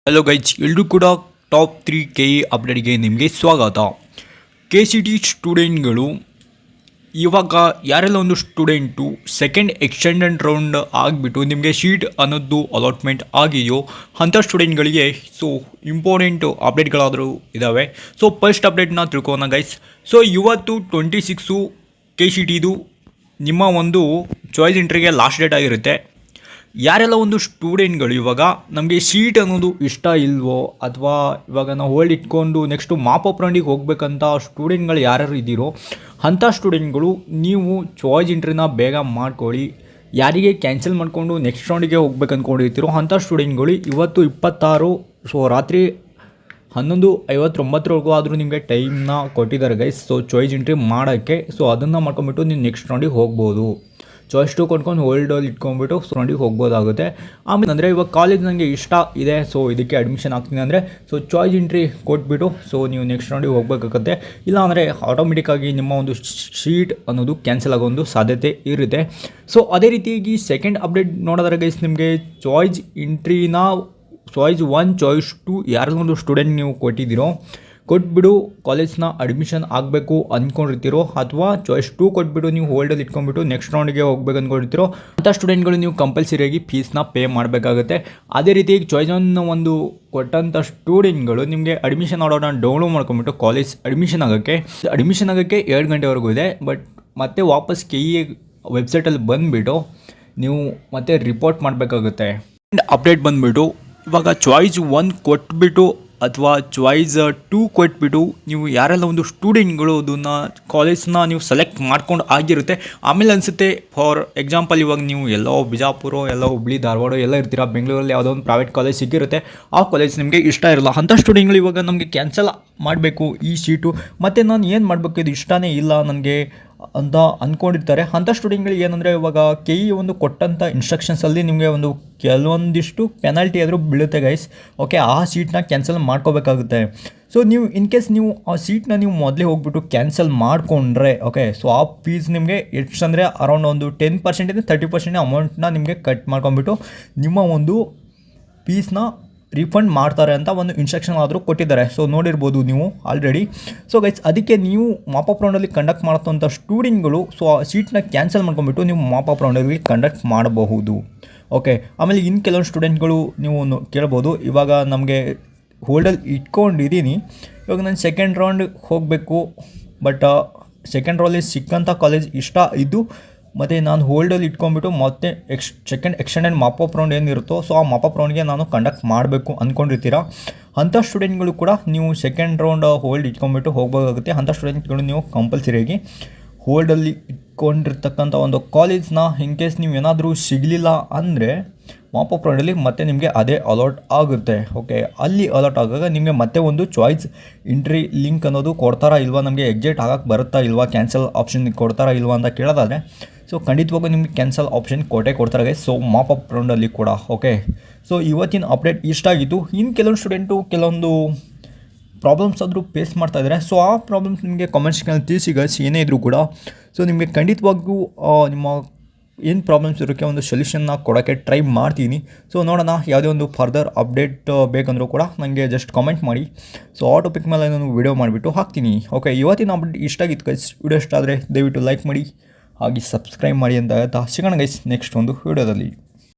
Hello guys, ಎಲ್ಲರೂ ಕೂಡ top 3 KE ಅಪ್ಡೇಟ್ಗೆ ನಿಮಗೆ ಸ್ವಾಗತ. KCT ಸ್ಟೂಡೆಂಟ್ಗಳು ಇವಾಗ ಯಾರೆಲ್ಲ ಒಂದು ಸ್ಟೂಡೆಂಟು ಸೆಕೆಂಡ್ ಎಕ್ಸ್ಟೆಂಡೆಡ್ ರೌಂಡ್ ಆಗಿಬಿಟ್ಟು ನಿಮಗೆ ಶೀಟ್ ಅನ್ನೋದು ಅಲಾಟ್ಮೆಂಟ್ ಆಗಿದೆಯೋ ಅಂಥ ಸ್ಟೂಡೆಂಟ್ಗಳಿಗೆ ಸೊ ಇಂಪಾರ್ಟೆಂಟು ಅಪ್ಡೇಟ್ಗಳಾದರೂ ಇದ್ದಾವೆ. ಸೊ ಫಸ್ಟ್ ಅಪ್ಡೇಟ್ನ ತಿಳ್ಕೊಳ್ಳೋಣ ಗೈಸ್. ಸೊ ಇವತ್ತು 26 KCTದು ನಿಮ್ಮ ಒಂದು ಚಾಯ್ಸ್ ಎಂಟ್ರಿಗೆ ಲಾಸ್ಟ್ ಡೇಟ್ ಆಗಿರುತ್ತೆ. ಯಾರೆಲ್ಲ ಒಂದು ಸ್ಟೂಡೆಂಟ್ಗಳು ಇವಾಗ ನಮಗೆ ಶೀಟ್ ಅನ್ನೋದು ಇಷ್ಟ ಇಲ್ವೋ ಅಥವಾ ಇವಾಗ ನಾವು ಹೋಲ್ಡ್ ಇಟ್ಕೊಂಡು ನೆಕ್ಸ್ಟು ಮಾಪಪ್ ರೌಂಡಿಗೆ ಹೋಗ್ಬೇಕಂತ ಸ್ಟೂಡೆಂಟ್ಗಳು ಯಾರ್ಯಾರು ಇದ್ದೀರೋ ಅಂಥ ಸ್ಟೂಡೆಂಟ್ಗಳು ನೀವು ಚಾಯ್ಸ್ ಎಂಟ್ರಿನ ಬೇಗ ಮಾಡ್ಕೊಳ್ಳಿ. ಯಾರಿಗೆ ಕ್ಯಾನ್ಸಲ್ ಮಾಡಿಕೊಂಡು ನೆಕ್ಸ್ಟ್ ರೌಂಡಿಗೆ ಹೋಗ್ಬೇಕು ಅಂದ್ಕೊಂಡಿರ್ತೀರೋ ಅಂಥ ಸ್ಟೂಡೆಂಟ್ಗಳು ಇವತ್ತು 26 ಸೊ ರಾತ್ರಿ 11:59 ಆದರೂ ನಿಮಗೆ ಟೈಮ್ನ ಕೊಟ್ಟಿದ್ದಾರೆ ಗೈಸ್. ಸೊ ಚಾಯ್ಸ್ ಎಂಟ್ರಿ ಮಾಡೋಕ್ಕೆ ಸೊ ಅದನ್ನು ಮಾಡ್ಕೊಂಬಿಟ್ಟು ನೀವು ನೆಕ್ಸ್ಟ್ ರೌಂಡಿಗೆ ಹೋಗ್ಬೋದು. ಚಾಯ್ಸ್ 2 ಕೊಟ್ಕೊಂಡು ಹೋಲ್ಡಲ್ಲಿ ಇಟ್ಕೊಂಡ್ಬಿಟ್ಟು ಸೊ ರೌಂಡಿಗೆ ಹೋಗ್ಬೋದಾಗುತ್ತೆ. ಆಮೇಲೆ ಅಂದರೆ ಇವಾಗ ಕಾಲೇಜ್ ನನಗೆ ಇಷ್ಟ ಇದೆ, ಸೊ ಇದಕ್ಕೆ ಅಡ್ಮಿಷನ್ ಆಗ್ತೀನಿ ಅಂದರೆ ಸೊ ಚಾಯ್ಸ್ ಎಂಟ್ರಿ ಕೊಟ್ಬಿಟ್ಟು ಸೊ ನೀವು ನೆಕ್ಸ್ಟ್ ರೌಂಡಿಗೆ ಹೋಗಬೇಕಾಗುತ್ತೆ. ಇಲ್ಲ ಅಂದರೆ ಆಟೋಮೆಟಿಕ್ಕಾಗಿ ನಿಮ್ಮ ಒಂದು ಶೀಟ್ ಅನ್ನೋದು ಕ್ಯಾನ್ಸಲ್ ಆಗೋ ಒಂದು ಸಾಧ್ಯತೆ ಇರುತ್ತೆ. ಸೊ ಅದೇ ರೀತಿಯಾಗಿ ಸೆಕೆಂಡ್ ಅಪ್ಡೇಟ್ ನೋಡೋದಾದ್ರೆ ಗೈಸ್, ನಿಮಗೆ ಚಾಯ್ಸ್ ಎಂಟ್ರಿನ ಚಾಯ್ಸ್ 1 ಚಾಯ್ಸ್ 2 ಯಾರಿಗೊಂದು ಸ್ಟೂಡೆಂಟ್ ನೀವು ಕೊಟ್ಬಿಡು ಕಾಲೇಜ್ನ ಅಡ್ಮಿಷನ್ ಆಗಬೇಕು ಅಂದ್ಕೊಂಡಿರ್ತೀರೋ ಅಥವಾ ಚಾಯ್ಸ್ 2 ಕೊಟ್ಬಿಟ್ಟು ನೀವು ಹೋಲ್ಡಲ್ಲಿ ಇಟ್ಕೊಂಡ್ಬಿಟ್ಟು ನೆಕ್ಸ್ಟ್ ರೌಂಡಿಗೆ ಹೋಗ್ಬೇಕು ಅಂದ್ಕೊಂಡಿರ್ತೀರೋ ಅಂಥ ಸ್ಟೂಡೆಂಟ್ಗಳು ನೀವು ಕಂಪಲ್ಸರಿಯಾಗಿ ಫೀಸ್ನ ಪೇ ಮಾಡಬೇಕಾಗುತ್ತೆ. ಅದೇ ರೀತಿ ಚಾಯ್ಸ್ 1 ಒಂದು ಕೊಟ್ಟಂಥ ಸ್ಟೂಡೆಂಟ್ಗಳು ನಿಮಗೆ ಅಡ್ಮಿಷನ್ ಆರ್ಡರ್ನ ಡೌನ್ಲೋಡ್ ಮಾಡ್ಕೊಂಬಿಟ್ಟು ಕಾಲೇಜ್ ಅಡ್ಮಿಷನ್ ಆಗೋಕ್ಕೆ 2 ಗಂಟೆವರೆಗೂ ಇದೆ. ಬಟ್ ಮತ್ತೆ ವಾಪಸ್ KE ವೆಬ್ಸೈಟಲ್ಲಿ ಬಂದುಬಿಟ್ಟು ನೀವು ಮತ್ತೆ ರಿಪೋರ್ಟ್ ಮಾಡಬೇಕಾಗುತ್ತೆ. ಅಪ್ಡೇಟ್ ಬಂದುಬಿಟ್ಟು ಇವಾಗ ಚಾಯ್ಸ್ 1 ಕೊಟ್ಬಿಟ್ಟು ಅಥವಾ ಚಾಯ್ಸ್ 2 ಕೊಟ್ಬಿಟ್ಟು ನೀವು ಯಾರೆಲ್ಲ ಒಂದು ಸ್ಟೂಡೆಂಟ್ಗಳು ಅದನ್ನು ಕಾಲೇಜ್ನ ನೀವು ಸೆಲೆಕ್ಟ್ ಮಾಡ್ಕೊಂಡು ಆಗಿರುತ್ತೆ. ಆಮೇಲೆ ಅನಿಸುತ್ತೆ ಫಾರ್ ಎಕ್ಸಾಂಪಲ್ ಇವಾಗ ನೀವು ಎಲ್ಲೋ ಬಿಜಾಪುರ ಎಲ್ಲೋ ಹುಬ್ಳಿ ಧಾರವಾಡ ಎಲ್ಲ ಇರ್ತೀರ, ಬೆಂಗಳೂರಲ್ಲಿ ಯಾವುದೋ ಒಂದು ಪ್ರೈವೇಟ್ ಕಾಲೇಜ್ ಸಿಕ್ಕಿರುತ್ತೆ, ಆ ಕಾಲೇಜ್ ನಿಮಗೆ ಇಷ್ಟ ಇರಲ್ಲ. ಅಂಥ ಸ್ಟೂಡೆಂಟ್ಗಳು ಇವಾಗ ನಮಗೆ ಕ್ಯಾನ್ಸಲ್ ಮಾಡಬೇಕು ಈ ಸೀಟು, ಮತ್ತು ನಾನು ಏನು ಮಾಡಬೇಕು ಇದು ಇಷ್ಟನೇ ಇಲ್ಲ ನನಗೆ ಅಂತ ಅಂದ್ಕೊಂಡಿರ್ತಾರೆ. ಅಂಥ ಸ್ಟೂಡೆಂಟ್ಗಳಿಗೆ ಏನಂದರೆ ಇವಾಗ KE ಒಂದು ಕೊಟ್ಟಂಥ ಇನ್ಸ್ಟ್ರಕ್ಷನ್ಸಲ್ಲಿ ನಿಮಗೆ ಒಂದು ಕೆಲವೊಂದಿಷ್ಟು ಪೆನಾಲ್ಟಿ ಆದರೂ ಬೀಳುತ್ತೆ ಗೈಸ್. ಓಕೆ, ಆ ಸೀಟ್ನ ಕ್ಯಾನ್ಸಲ್ ಮಾಡ್ಕೋಬೇಕಾಗುತ್ತೆ. ಸೊ ನೀವು ಇನ್ ಕೇಸ್ ನೀವು ಆ ಸೀಟ್ನ ನೀವು ಮೊದಲೇ ಹೋಗ್ಬಿಟ್ಟು ಕ್ಯಾನ್ಸಲ್ ಮಾಡಿಕೊಂಡ್ರೆ ಓಕೆ, ಸೊ ಆ ಫೀಸ್ ನಿಮಗೆ ಎಷ್ಟು ಅಂದರೆ ಅರೌಂಡ್ ಒಂದು 10% 30% ಅಮೌಂಟ್ನ ನಿಮಗೆ ಕಟ್ ಮಾಡ್ಕೊಂಬಿಟ್ಟು ನಿಮ್ಮ ಒಂದು ಫೀಸ್ನ ರಿಫಂಡ್ ಮಾಡ್ತಾರೆ ಅಂತ ಒಂದು ಇನ್ಸ್ಟ್ರಕ್ಷನ್ ಆದರೂ ಕೊಟ್ಟಿದ್ದಾರೆ. ಸೊ ನೋಡಿರ್ಬೋದು ನೀವು ಆಲ್ರೆಡಿ. ಸೊ ಗೈಸ್, ಅದಕ್ಕೆ ನೀವು ಮಾಪಪ್ ರೌಂಡಲ್ಲಿ ಕಂಡಕ್ಟ್ ಮಾಡುವಂಥ ಸ್ಟೂಡೆಂಟ್ಗಳು ಸೊ ಆ ಸೀಟ್ನ ಕ್ಯಾನ್ಸಲ್ ಮಾಡ್ಕೊಂಬಿಟ್ಟು ನೀವು ಮಾಪಪ್ ರೌಂಡಲ್ಲಿ ಕಂಡಕ್ಟ್ ಮಾಡಬಹುದು. ಓಕೆ, ಆಮೇಲೆ ಇನ್ನು ಕೆಲವೊಂದು ಸ್ಟೂಡೆಂಟ್ಗಳು ನೀವು ಕೇಳ್ಬೋದು, ಇವಾಗ ನಮಗೆ ಹೋಲ್ಡಲ್ಲಿ ಇಟ್ಕೊಂಡಿದ್ದೀನಿ, ಇವಾಗ ನಾನು ಸೆಕೆಂಡ್ ರೌಂಡ್ ಹೋಗಬೇಕು, ಬಟ್ ಸೆಕೆಂಡ್ ರೌಂಡಲ್ಲಿ ಸಿಕ್ಕಂಥ ಕಾಲೇಜ್ ಇಷ್ಟ ಇದ್ದು ಮತ್ತು ನಾನು ಹೋಲ್ಡಲ್ಲಿ ಇಟ್ಕೊಂಡ್ಬಿಟ್ಟು ಮತ್ತೆ ಸೆಕೆಂಡ್ ಎಕ್ಸ್ಟೆಂಡೆಡ್ ಮಾಪಪ್ ರೌಂಡ್ ಏನಿರುತ್ತೋ ಸೊ ಆ ಮಾಪಪ್ ರೌಂಡ್ಗೆ ನಾನು ಕಂಡಕ್ಟ್ ಮಾಡಬೇಕು ಅಂದ್ಕೊಂಡಿರ್ತೀರ. ಅಂಥ ಸ್ಟೂಡೆಂಟ್ಗಳು ಕೂಡ ನೀವು ಸೆಕೆಂಡ್ ರೌಂಡ್ ಹೋಲ್ಡ್ ಇಟ್ಕೊಂಡ್ಬಿಟ್ಟು ಹೋಗಬೇಕಾಗುತ್ತೆ. ಅಂಥ ಸ್ಟೂಡೆಂಟ್ಗಳು ನೀವು ಕಂಪಲ್ಸರಿಯಾಗಿ ಹೋಲ್ಡಲ್ಲಿ ಇಟ್ಕೊಂಡಿರ್ತಕ್ಕಂಥ ಒಂದು ಕಾಲೇಜ್ನ ಇನ್ ಕೇಸ್ ನೀವು ಏನಾದರೂ ಸಿಗಲಿಲ್ಲ ಅಂದರೆ ಮಾಪಪ್ ರೌಂಡಲ್ಲಿ ಮತ್ತೆ ನಿಮಗೆ ಅದೇ ಅಲಾಟ್ ಆಗುತ್ತೆ. ಓಕೆ, ಅಲ್ಲಿ ಅಲಾಟ್ ಆಗಾಗ ನಿಮಗೆ ಮತ್ತೆ ಒಂದು ಚಾಯ್ಸ್ ಎಂಟ್ರಿ ಲಿಂಕ್ ಅನ್ನೋದು ಕೊಡ್ತಾರಾ ಇಲ್ವಾ, ನಮಗೆ ಎಕ್ಸಿಟ್ ಆಗಕ್ಕೆ ಬರುತ್ತಾ ಇಲ್ವಾ, ಕ್ಯಾನ್ಸಲ್ ಆಪ್ಷನ್ ಕೊಡ್ತಾರಾ ಇಲ್ವಾ ಅಂತ ಕೇಳೋದಾದರೆ ಸೊ ಖಂಡಿತವಾಗೂ ನಿಮಗೆ ಕ್ಯಾನ್ಸಲ್ ಆಪ್ಷನ್ ಕೊಡ್ತಾರೆ ಗೈಸ್. ಸೊ ಮಾಪಪ್ ರೌಂಡಲ್ಲಿ ಕೂಡ. ಓಕೆ, ಸೊ ಇವತ್ತಿನ ಅಪ್ಡೇಟ್ ಇಷ್ಟ ಆಗಿತ್ತು. ಇನ್ನು ಕೆಲವೊಂದು ಸ್ಟೂಡೆಂಟು ಕೆಲವೊಂದು ಪ್ರಾಬ್ಲಮ್ಸ್ ಆದರೂ ಫೇಸ್ ಮಾಡ್ತಾ ಇದ್ದಾರೆ. ಸೊ ಆ ಪ್ರಾಬ್ಲಮ್ಸ್ ನಿಮಗೆ ಕಾಮೆಂಟ್ಸ್ಗಳಲ್ಲಿ ತಿಳಿಸಿ ಗೈಸ್, ಏನೇ ಇದ್ದರೂ ಕೂಡ. ಸೊ ನಿಮಗೆ ಖಂಡಿತವಾಗೂ ನಿಮ್ಮ ಏನು ಪ್ರಾಬ್ಲಮ್ಸ್ ಇರೋಕ್ಕೆ ಒಂದು ಸೊಲ್ಯೂಷನ್ನ ಕೊಡೋಕ್ಕೆ ಟ್ರೈ ಮಾಡ್ತೀನಿ. ಸೊ ನೋಡೋಣ, ಯಾವುದೇ ಒಂದು ಫರ್ದರ್ ಅಪ್ಡೇಟ್ ಬೇಕಂದರೂ ಕೂಡ ನನಗೆ ಜಸ್ಟ್ ಕಾಮೆಂಟ್ ಮಾಡಿ. ಸೊ ಆ ಟಾಪಿಕ್ ಮೇಲೆ ನಾನು ವಿಡಿಯೋ ಮಾಡಿಬಿಟ್ಟು ಹಾಕ್ತೀನಿ. ಓಕೆ, ಇವತ್ತಿನ ಅಪ್ಡೇಟ್ ಇಷ್ಟ ಆಗಿತ್ತು ಗೈಸ್. ವಿಡಿಯೋ ಇಷ್ಟ ಆದರೆ ದಯವಿಟ್ಟು ಲೈಕ್ ಮಾಡಿ ಹಾಗೆ ಸಬ್ಸ್ಕ್ರೈಬ್ ಮಾಡಿ ಅಂತ ಹೇಳ್ತಾ ಸಿಗೋಣ ಗೈಸ್ ನೆಕ್ಸ್ಟ್ ಒಂದು ವಿಡಿಯೋದಲ್ಲಿ.